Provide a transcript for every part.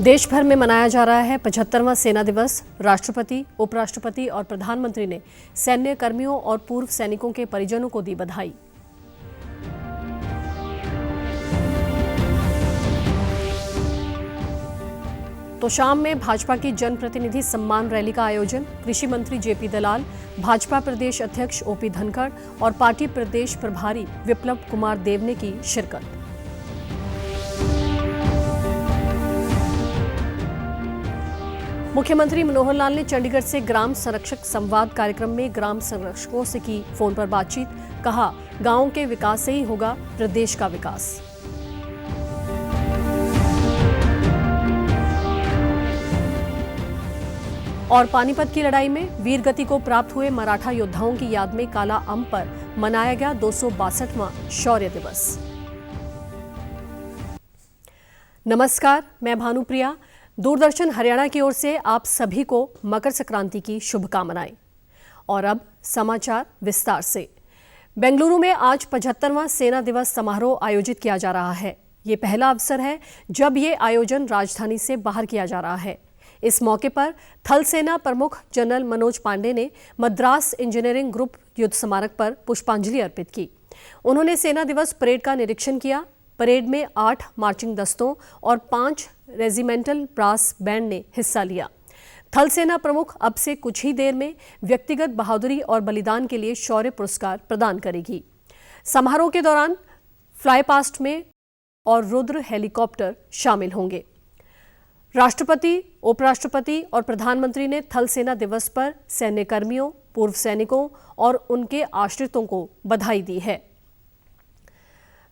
देश भर में मनाया जा रहा है 75वां सेना दिवस। राष्ट्रपति, उपराष्ट्रपति और प्रधानमंत्री ने सैन्य कर्मियों और पूर्व सैनिकों के परिजनों को दी बधाई। तो शाम में भाजपा की जनप्रतिनिधि सम्मान रैली का आयोजन। कृषि मंत्री जेपी दलाल, भाजपा प्रदेश अध्यक्ष ओपी धनखड़ और पार्टी प्रदेश प्रभारी विप्लव कुमार देव ने की शिरकत। मुख्यमंत्री मनोहर लाल ने चंडीगढ़ से ग्राम संरक्षक संवाद कार्यक्रम में ग्राम संरक्षकों से की फोन पर बातचीत। कहा, गांवों के विकास से ही होगा प्रदेश का विकास। और पानीपत की लड़ाई में वीर गति को प्राप्त हुए मराठा योद्धाओं की याद में काला अम्ब पर मनाया गया 262वां शौर्य दिवस। नमस्कार, मैं भानुप्रिया। दूरदर्शन हरियाणा की ओर से आप सभी को मकर संक्रांति की शुभकामनाएं। और अब समाचार विस्तार से। बेंगलुरु में आज 75वां सेना दिवस समारोह आयोजित किया जा रहा है। ये पहला अवसर है जब ये आयोजन राजधानी से बाहर किया जा रहा है। इस मौके पर थल सेना प्रमुख जनरल मनोज पांडे ने मद्रास इंजीनियरिंग ग्रुप युद्ध स्मारक पर पुष्पांजलि अर्पित की। उन्होंने सेना दिवस परेड का निरीक्षण किया। परेड में 8 मार्चिंग दस्तों और 5 रेजिमेंटल ब्रास बैंड ने हिस्सा लिया। थल सेना प्रमुख अब से कुछ ही देर में व्यक्तिगत बहादुरी और बलिदान के लिए शौर्य पुरस्कार प्रदान करेगी। समारोह के दौरान फ्लाई पास्ट में और रुद्र हेलीकॉप्टर शामिल होंगे। राष्ट्रपति, उपराष्ट्रपति और प्रधानमंत्री ने थल सेना दिवस पर सैन्य कर्मियों, पूर्व सैनिकों और उनके आश्रितों को बधाई दी है।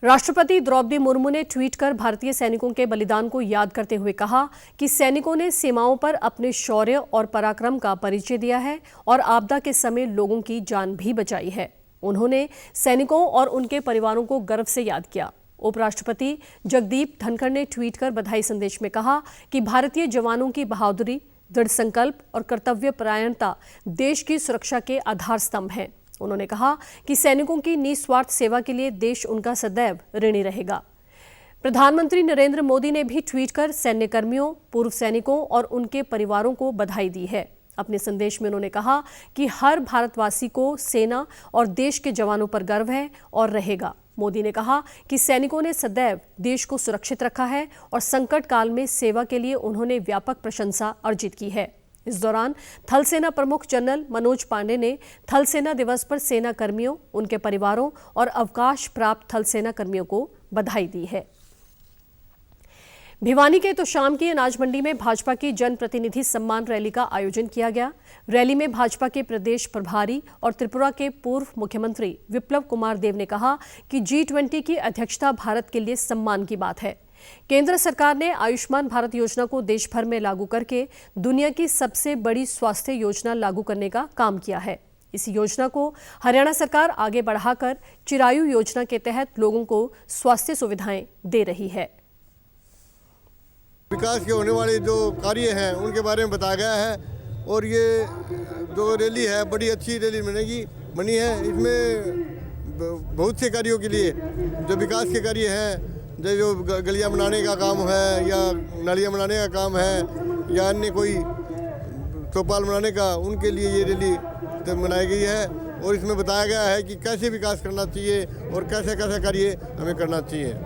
राष्ट्रपति द्रौपदी मुर्मू ने ट्वीट कर भारतीय सैनिकों के बलिदान को याद करते हुए कहा कि सैनिकों ने सीमाओं पर अपने शौर्य और पराक्रम का परिचय दिया है और आपदा के समय लोगों की जान भी बचाई है। उन्होंने सैनिकों और उनके परिवारों को गर्व से याद किया। उपराष्ट्रपति जगदीप धनखड़ ने ट्वीट कर बधाई संदेश में कहा कि भारतीय जवानों की बहादुरी, दृढ़ संकल्प और कर्तव्य परायणता देश की सुरक्षा के आधार स्तंभ हैं। उन्होंने कहा कि सैनिकों की निस्वार्थ सेवा के लिए देश उनका सदैव ऋणी रहेगा। प्रधानमंत्री नरेंद्र मोदी ने भी ट्वीट कर सैन्य कर्मियों, पूर्व सैनिकों और उनके परिवारों को बधाई दी है। अपने संदेश में उन्होंने कहा कि हर भारतवासी को सेना और देश के जवानों पर गर्व है और रहेगा। मोदी ने कहा कि सैनिकों ने सदैव देश को सुरक्षित रखा है और संकट काल में सेवा के लिए उन्होंने व्यापक प्रशंसा अर्जित की है। इस दौरान थल सेना प्रमुख जनरल मनोज पांडे ने थल सेना दिवस पर सेना कर्मियों, उनके परिवारों और अवकाश प्राप्त थल सेना कर्मियों को बधाई दी है। भिवानी के तोशाम की अनाज मंडी में भाजपा की जनप्रतिनिधि सम्मान रैली का आयोजन किया गया। रैली में भाजपा के प्रदेश प्रभारी और त्रिपुरा के पूर्व मुख्यमंत्री विप्लव कुमार देव ने कहा कि G20 की अध्यक्षता भारत के लिए सम्मान की बात है। केंद्र सरकार ने आयुष्मान भारत योजना को देश भर में लागू करके दुनिया की सबसे बड़ी स्वास्थ्य योजना लागू करने का काम किया है। इस योजना को हरियाणा सरकार आगे बढ़ाकर चिरायु योजना के तहत लोगों को स्वास्थ्य सुविधाएं दे रही है। विकास के होने वाले जो कार्य हैं उनके बारे में बताया गया है और ये जो रैली है बड़ी अच्छी रैली बनी है। इसमें बहुत से कार्यों के लिए जो विकास के कार्य हैं, जो गलियां बनाने का काम है या नालियां बनाने का काम है या अन्य कोई चौपाल बनाने का, उनके लिए ये रैली बनाई गई है और इसमें बताया गया है कि कैसे विकास करना चाहिए और कैसे कैसे कार्य हमें करना चाहिए।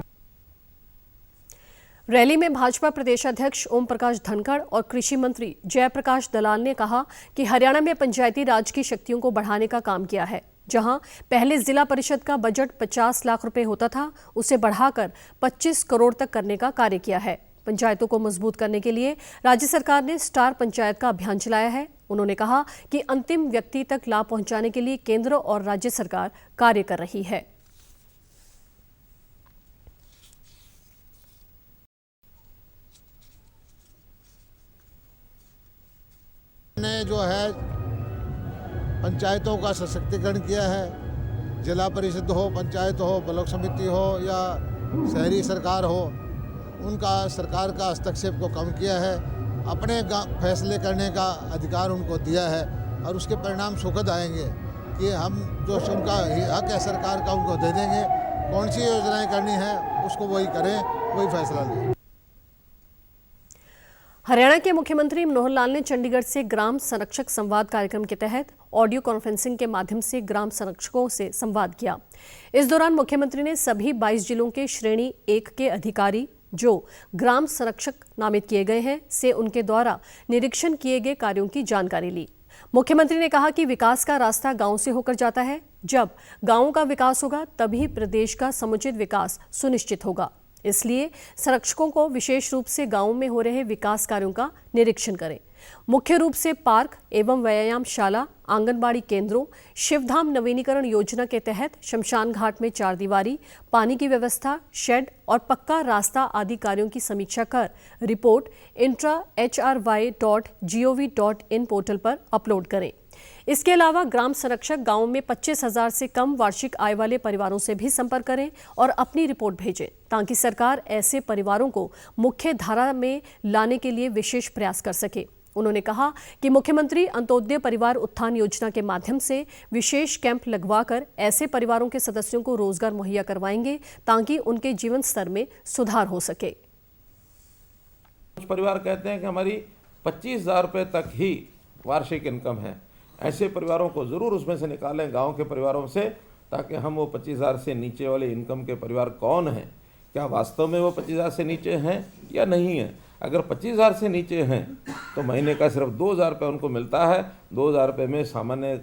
रैली में भाजपा प्रदेश अध्यक्ष ओम प्रकाश धनखड़ और कृषि मंत्री जयप्रकाश दलाल ने कहा कि हरियाणा में पंचायती राज की शक्तियों को बढ़ाने का काम किया है। जहां पहले जिला परिषद का बजट 50 लाख रुपए होता था, उसे बढ़ाकर 25 करोड़ तक करने का कार्य किया है। पंचायतों को मजबूत करने के लिए राज्य सरकार ने स्टार पंचायत का अभियान चलाया है। उन्होंने कहा कि अंतिम व्यक्ति तक लाभ पहुंचाने के लिए केंद्र और राज्य सरकार कार्य कर रही है। ने जो है पंचायतों का सशक्तिकरण किया है जिला परिषद हो, पंचायत हो, ब्लॉक समिति हो या शहरी सरकार हो, उनका सरकार का हस्तक्षेप को कम किया है। अपने फैसले करने का अधिकार उनको दिया है और उसके परिणाम सुखद आएंगे कि हम जो उनका हक है सरकार का उनको दे देंगे। कौन सी योजनाएं करनी है उसको वही करें, वही फैसला लें। हरियाणा के मुख्यमंत्री मनोहर लाल ने चंडीगढ़ से ग्राम संरक्षक संवाद कार्यक्रम के तहत ऑडियो कॉन्फ्रेंसिंग के माध्यम से ग्राम संरक्षकों से संवाद किया। इस दौरान मुख्यमंत्री ने सभी 22 जिलों के श्रेणी 1 के अधिकारी जो ग्राम संरक्षक नामित किए गए हैं से उनके द्वारा निरीक्षण किए गए कार्यों की जानकारी ली। मुख्यमंत्री ने कहा कि विकास का रास्ता गांव से होकर जाता है। जब गांवों का विकास होगा तभी प्रदेश का समुचित विकास सुनिश्चित होगा। इसलिए संरक्षकों को विशेष रूप से गांवों में हो रहे विकास कार्यों का निरीक्षण करें। मुख्य रूप से पार्क एवं व्यायामशाला, आंगनबाड़ी केंद्रों, शिवधाम नवीनीकरण योजना के तहत शमशान घाट में 4 दीवारी, पानी की व्यवस्था, शेड और पक्का रास्ता आदि कार्यों की समीक्षा कर रिपोर्ट intra.hry.gov.in पोर्टल पर अपलोड करें। इसके अलावा ग्राम संरक्षक गांव में 25,000 से कम वार्षिक आय वाले परिवारों से भी संपर्क करें और अपनी रिपोर्ट भेजें ताकि सरकार ऐसे परिवारों को मुख्य धारा में लाने के लिए विशेष प्रयास कर सके। उन्होंने कहा कि मुख्यमंत्री अंत्योदय परिवार उत्थान योजना के माध्यम से विशेष कैंप लगवाकर ऐसे परिवारों के सदस्यों को रोजगार मुहैया करवाएंगे ताकि उनके जीवन स्तर में सुधार हो सके। कुछ परिवार कहते हैं कि हमारी 25,000 रुपये तक ही वार्षिक इनकम है। ऐसे परिवारों को ज़रूर उसमें से निकालें गांव के परिवारों से, ताकि हम वो 25,000 से नीचे वाले इनकम के परिवार कौन हैं, क्या वास्तव में वो 25,000 से नीचे हैं या नहीं है। अगर 25,000 से नीचे हैं तो महीने का सिर्फ 2,000 रुपये उनको मिलता है। 2,000 रुपये में सामान्य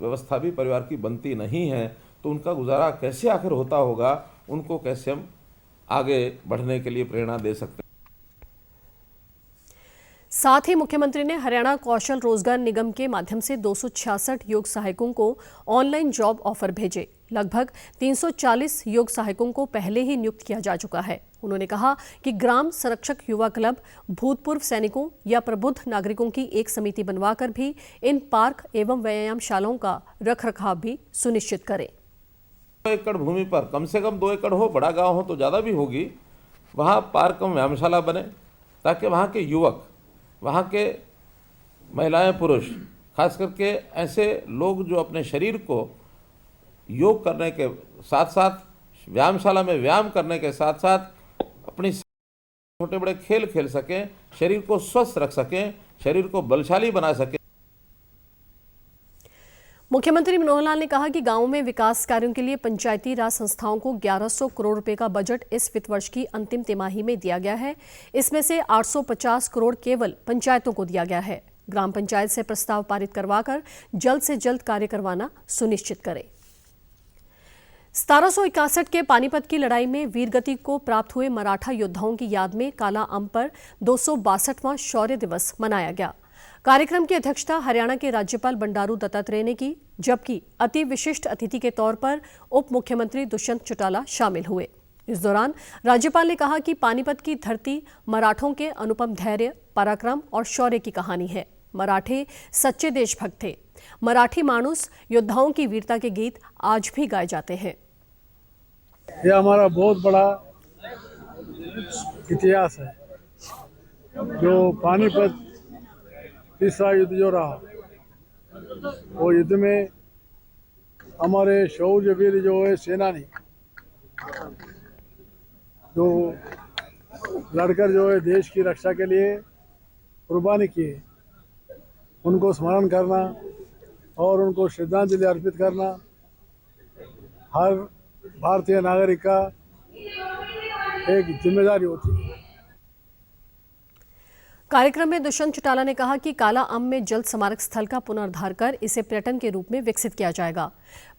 व्यवस्था भी परिवार की बनती नहीं है, तो उनका गुजारा कैसे आखिर होता होगा, उनको कैसे हम आगे बढ़ने के लिए प्रेरणा दे सकते हैं। साथ ही मुख्यमंत्री ने हरियाणा कौशल रोजगार निगम के माध्यम से 266 योग सहायकों को ऑनलाइन जॉब ऑफर भेजे। लगभग 340 योग सहायकों को पहले ही नियुक्त किया जा चुका है। उन्होंने कहा कि ग्राम संरक्षक युवा क्लब भूतपूर्व सैनिकों या प्रबुद्ध नागरिकों की एक समिति बनवाकर भी इन पार्क एवं व्यायामशालाओं का रखरखाव भी सुनिश्चित करें। 2 एकड़ भूमि पर कम से कम 2 एकड़ हो, बड़ा गाँव हो तो ज़्यादा भी होगी, वहाँ पार्क एवं व्यायामशाला बने ताकि वहाँ के युवक, वहाँ के महिलाएं, पुरुष, खास करके ऐसे लोग जो अपने शरीर को योग करने के साथ साथ व्यायामशाला में व्यायाम करने के साथ साथ अपनी छोटे बड़े खेल खेल सकें, शरीर को स्वस्थ रख सकें, शरीर को बलशाली बना सकें। मुख्यमंत्री मनोहर लाल ने कहा कि गांवों में विकास कार्यों के लिए पंचायती राज संस्थाओं को 1100 करोड़ रुपए का बजट इस वित्त वर्ष की अंतिम तिमाही में दिया गया है। इसमें से 850 करोड़ केवल पंचायतों को दिया गया है। ग्राम पंचायत से प्रस्ताव पारित करवाकर जल्द से जल्द कार्य करवाना सुनिश्चित करें। 1761 के पानीपत की लड़ाई में वीरगति को प्राप्त हुए मराठा योद्धाओं की याद में काला अम्ब पर 262वां शौर्य दिवस मनाया गया। कार्यक्रम की अध्यक्षता हरियाणा के राज्यपाल बंडारू दत्तात्रेय ने की, जबकि अति विशिष्ट अतिथि के तौर पर उप मुख्यमंत्री दुष्यंत चौटाला शामिल हुए। इस दौरान राज्यपाल ने कहा कि पानीपत की धरती मराठों के अनुपम धैर्य, पराक्रम और शौर्य की कहानी है। मराठे सच्चे देशभक्त थे। मराठी मानुस योद्धाओं की वीरता के गीत आज भी गाए जाते हैं। यह हमारा बहुत बड़ा इतिहास है। जो पानीपत तीसरा युद्ध जो रहा, वो युद्ध में हमारे शौर्यवीर जो है सेनानी, जो लड़कर जो है देश की रक्षा के लिए कुर्बानी किए, उनको स्मरण करना और उनको श्रद्धांजलि अर्पित करना हर भारतीय नागरिक का एक जिम्मेदारी होती है। कार्यक्रम में दुष्यंत चौटाला ने कहा कि काला अम्ब में जल स्मारक स्थल का पुनर्द्धार कर इसे पर्यटन के रूप में विकसित किया जाएगा।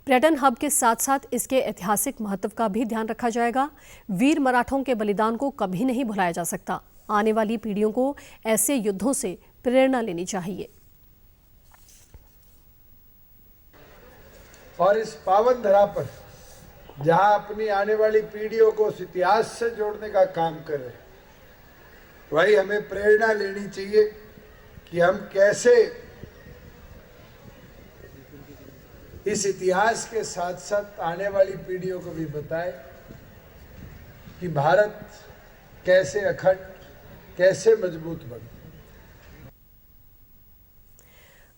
पर्यटन हब के साथ साथ इसके ऐतिहासिक महत्व का भी ध्यान रखा जाएगा। वीर मराठों के बलिदान को कभी नहीं भुलाया जा सकता। आने वाली पीढ़ियों को ऐसे युद्धों से प्रेरणा लेनी चाहिए। और इस पावन धरा पर जहां अपनी आने वाली पीढ़ियों को उस इतिहास से जोड़ने का काम कर रहे हैं, वही हमें प्रेरणा लेनी चाहिए कि हम कैसे इस इतिहास के साथ साथ आने वाली पीढ़ियों को भी बताए कि भारत कैसे अखंड, कैसे मजबूत बने।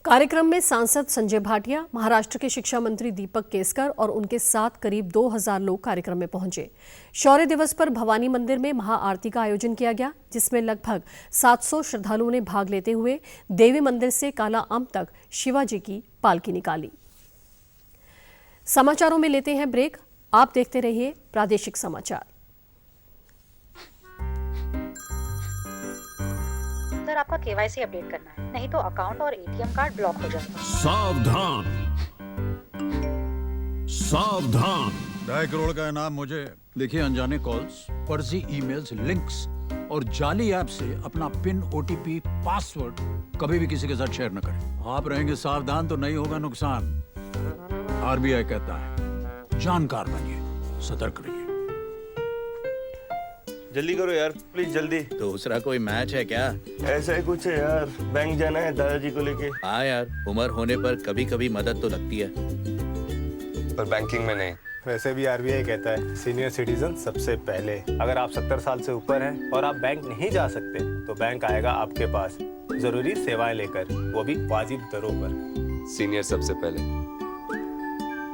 कार्यक्रम में सांसद संजय भाटिया, महाराष्ट्र के शिक्षा मंत्री दीपक केसकर और उनके साथ करीब 2000 लोग कार्यक्रम में पहुंचे। शौर्य दिवस पर भवानी मंदिर में महाआरती का आयोजन किया गया, जिसमें लगभग 700 श्रद्धालुओं ने भाग लेते हुए देवी मंदिर से काला अम्ब तक शिवाजी की पालकी निकाली। समाचारों में लेते हैं ब्रेक। आप देखते रहिए प्रादेशिक समाचार। सर, आपका केवाईसी अपडेट करना है, नहीं तो अकाउंट और एटीएम कार्ड ब्लॉक हो जाएगा। सावधान सावधान। 2.5 करोड़ का इनाम मुझे। देखिए, अनजाने कॉल्स, फर्जी ईमेल्स, लिंक्स और जाली ऐप से अपना पिन, ओटीपी, पासवर्ड कभी भी किसी के साथ शेयर न करें। आप रहेंगे सावधान तो नहीं होगा नुकसान। आरबीआई कहता है, जानकार बनिए, सतर्क रहिए। जल्दी करो यार, प्लीज जल्दी। दूसरा कोई मैच है क्या? ऐसा ही कुछ है यार, बैंक जाना है दादाजी को लेके। हाँ यार, उम्र होने पर कभी कभी मदद तो लगती है, पर बैंकिंग में नहीं। वैसे भी आरबीआई कहता है सीनियर सिटीजन सबसे पहले। अगर आप 70 साल से ऊपर हैं और आप बैंक नहीं जा सकते तो बैंक आएगा आपके पास जरूरी सेवाएं लेकर, वो भी वाजिब दरों पर। सीनियर सबसे पहले।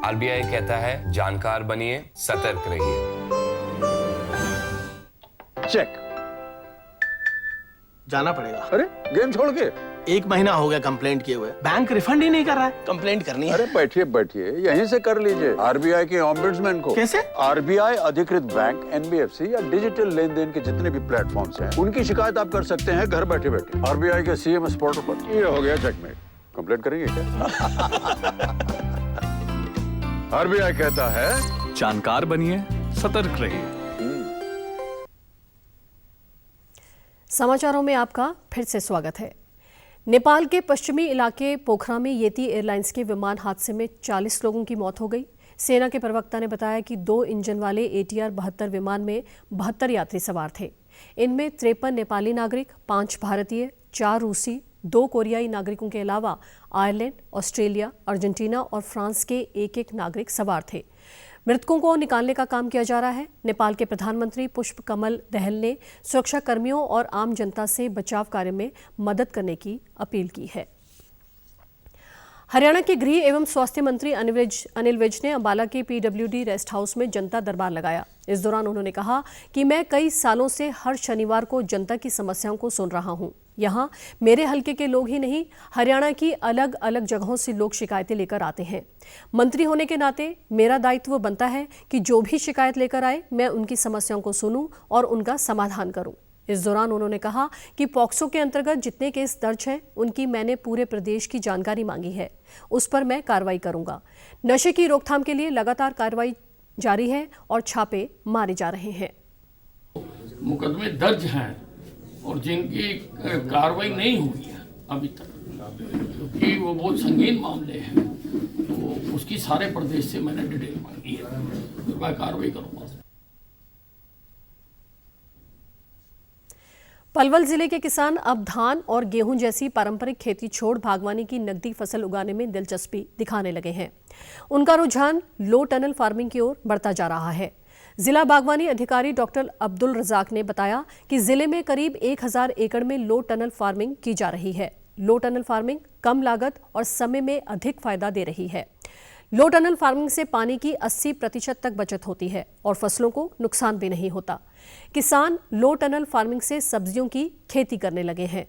आरबीआई कहता है, जानकार बनिए, सतर्क रहिए। चेक जाना पड़ेगा। अरे गेम छोड़ के 1 महीना हो गया कंप्लेंट किए हुए, बैंक रिफंड ही नहीं कर रहा है। कंप्लेंट करनी है। अरे बैठिए बैठिए, यहीं से कर लीजिए आरबीआई के ओम्बुड्समैन को। कैसे? आरबीआई अधिकृत बैंक, एनबीएफसी या डिजिटल लेन देन के जितने भी प्लेटफॉर्म्स हैं, उनकी शिकायत आप कर सकते हैं घर बैठे बैठे आरबीआई के सीएमएस पोर्टल पर। ये हो गया चेकमेट। कंप्लेंट करेंगे क्या? आरबीआई कहता है, जानकार बनिए, सतर्क रहिए। समाचारों में आपका फिर से स्वागत है। नेपाल के पश्चिमी इलाके पोखरा में येती एयरलाइंस के विमान हादसे में 40 लोगों की मौत हो गई। सेना के प्रवक्ता ने बताया कि 2 इंजन वाले ATR 72 विमान में 72 यात्री सवार थे। इनमें 53 नेपाली नागरिक, 5 भारतीय, 4 रूसी, 2 कोरियाई नागरिकों के अलावा आयरलैंड, ऑस्ट्रेलिया, अर्जेंटीना और फ्रांस के एक नागरिक सवार थे। मृतकों को निकालने का काम किया जा रहा है। नेपाल के प्रधानमंत्री पुष्प कमल दहल ने सुरक्षा कर्मियों और आम जनता से बचाव कार्य में मदद करने की अपील की है। हरियाणा के गृह एवं स्वास्थ्य मंत्री अनिल विज ने अंबाला के PWD रेस्ट हाउस में जनता दरबार लगाया। इस दौरान उन्होंने कहा कि मैं कई सालों से हर शनिवार को जनता की समस्याओं को सुन रहा हूं। यहाँ मेरे हलके के लोग ही नहीं, हरियाणा की अलग अलग जगहों से लोग शिकायतें लेकर आते हैं। मंत्री होने के नाते मेरा दायित्व बनता है कि जो भी शिकायत लेकर आए, मैं उनकी समस्याओं को सुनूं और उनका समाधान करूं। इस दौरान उन्होंने कहा कि पॉक्सो के अंतर्गत जितने केस दर्ज हैं, उनकी मैंने पूरे प्रदेश की जानकारी मांगी है, उस पर मैं कार्रवाई करूंगा। नशे की रोकथाम के लिए लगातार कार्रवाई जारी है और छापे मारे जा रहे हैं। मुकदमे दर्ज हैं और जिनकी कार्रवाई नहीं हुई है अभी तक, क्योंकि वो बहुत संगीन मामले हैं, तो उसकी सारे प्रदेश से मैंने डिटेल मांगी है, फिर मैं कार्रवाई करूंगा। पलवल जिले के किसान अब धान और गेहूं जैसी पारंपरिक खेती छोड़ बागवानी की नकदी फसल उगाने में दिलचस्पी दिखाने लगे हैं। उनका रुझान लो टनल फार्मिंग की ओर बढ़ता जा रहा है। जिला बागवानी अधिकारी डॉक्टर अब्दुल रजाक ने बताया कि जिले में करीब 1000 एकड़ में लो टनल फार्मिंग की जा रही है। लो टनल फार्मिंग कम लागत और समय में अधिक फायदा दे रही है। लो टनल फार्मिंग से पानी की 80% तक बचत होती है और फसलों को नुकसान भी नहीं होता। किसान लो टनल फार्मिंग से सब्जियों की खेती करने लगे हैं।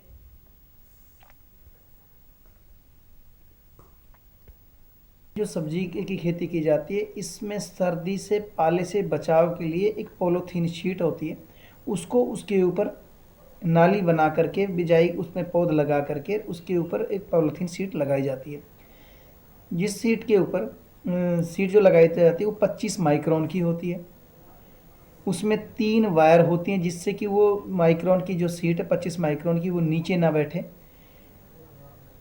जो सब्जी की खेती की जाती है, इसमें सर्दी से पाले से बचाव के लिए एक पॉलीथीन शीट होती है, उसको उसके ऊपर नाली बना करके बिजाई उसमें पौध लगा करके उसके ऊपर एक पॉलीथीन शीट लगाई जाती है। जिस सीट के ऊपर सीट जो लगाई जाती है वो 25 माइक्रोन की होती है। उसमें 3 वायर होती हैं जिससे कि वो माइक्रोन की जो सीट है 25 माइक्रोन की वो नीचे ना बैठे।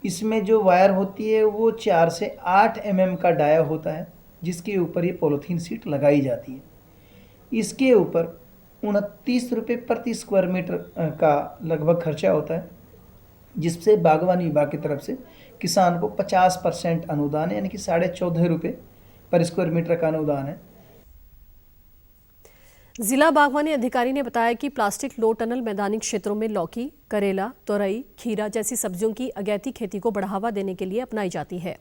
इसमें जो वायर होती है वो 4 से 8 mm का डाया होता है जिसके ऊपर ये पॉलीथीन सीट लगाई जाती है। इसके ऊपर 29 रुपये प्रति स्क्वायर मीटर का लगभग खर्चा होता है। जिससे बागवानी विभाग की तरफ से किसान को 50% अनुदान यानी कि 14.5 रुपये पर स्क्वायर मीटर का अनुदान है। जिला बागवानी अधिकारी ने बताया कि प्लास्टिक लो टनल मैदानी क्षेत्रों में लौकी, करेला, तोरई, खीरा जैसी सब्जियों की अगैती खेती को बढ़ावा देने के लिए अपनाई जाती है।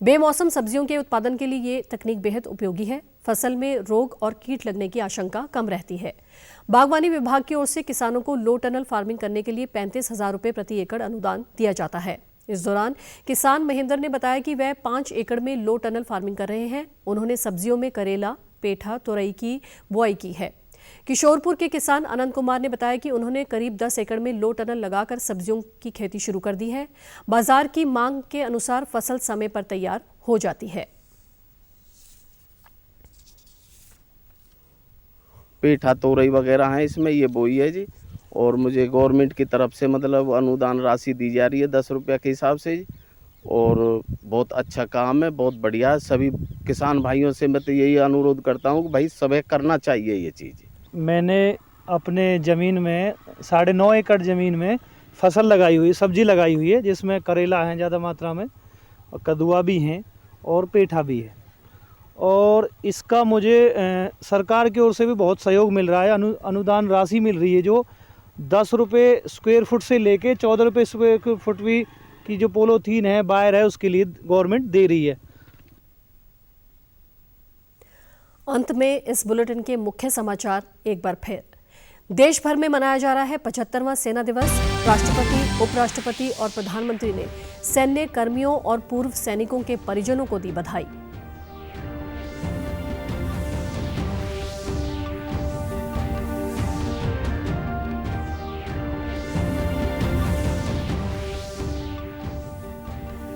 बेमौसम सब्जियों के उत्पादन के लिए ये तकनीक बेहद उपयोगी है। फसल में रोग और कीट लगने की आशंका कम रहती है। बागवानी विभाग की ओर से किसानों को लो टनल फार्मिंग करने के लिए 35,000 रुपये प्रति एकड़ अनुदान दिया जाता है। इस दौरान किसान महेंद्र ने बताया कि वह 5 एकड़ में लो टनल फार्मिंग कर रहे हैं। उन्होंने सब्जियों में करेला, पेठा, तोरई की बुआई की है। किशोरपुर के किसान अनंत कुमार ने बताया कि उन्होंने करीब 10 एकड़ में लो टनल लगाकर सब्जियों की खेती शुरू कर दी है। बाजार की मांग के अनुसार फसल समय पर तैयार हो जाती है। पेठा, तोरई वगैरह हैं, इसमें ये बोई है जी। और मुझे गवर्नमेंट की तरफ से मतलब अनुदान राशि दी जा रही है 10 रुपये के हिसाब से जी। और बहुत अच्छा काम है, बहुत बढ़िया है। सभी किसान भाइयों से मैं तो यही अनुरोध करता हूँ कि भाई सभी करना चाहिए ये चीज़। मैंने अपने ज़मीन में 9.5 एकड़ ज़मीन में फसल लगाई हुई, सब्जी लगाई हुई है, जिसमें करेला है ज़्यादा मात्रा में, और कद्दुआ भी हैं और पेठा भी है। और इसका मुझे सरकार की ओर से भी बहुत सहयोग मिल रहा है। अनुदान राशि मिल रही है जो 10 रुपये स्क्वायर फुट से लेके 14 रुपये स्क्वायर फुट भी की जो पॉलीथीन है, बायर है, उसके लिए गवर्नमेंट दे रही है। अंत में इस बुलेटिन के मुख्य समाचार एक बार फिर। देश भर में मनाया जा रहा है 75वां सेना दिवस। राष्ट्रपति, उपराष्ट्रपति और प्रधानमंत्री ने सैन्य कर्मियों और पूर्व सैनिकों के परिजनों को दी बधाई।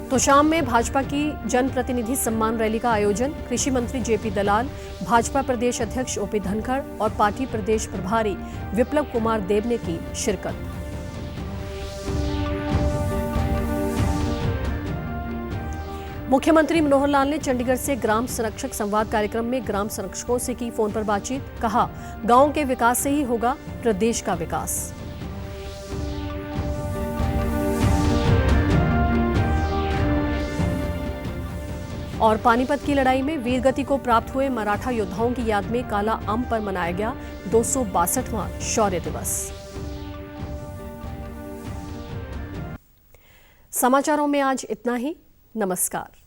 तो शाम में भाजपा की जनप्रतिनिधि सम्मान रैली का आयोजन। कृषि मंत्री जेपी दलाल, भाजपा प्रदेश अध्यक्ष ओपी धनखड़ और पार्टी प्रदेश प्रभारी विप्लव कुमार देव ने की शिरकत। मुख्यमंत्री मनोहर लाल ने चंडीगढ़ से ग्राम संरक्षक संवाद कार्यक्रम में ग्राम संरक्षकों से की फोन पर बातचीत। कहा, गांव के विकास से ही होगा प्रदेश का विकास। और पानीपत की लड़ाई में वीरगति को प्राप्त हुए मराठा योद्धाओं की याद में काला अम्ब पर मनाया गया 262वां शौर्य दिवस। समाचारों में आज इतना ही। नमस्कार।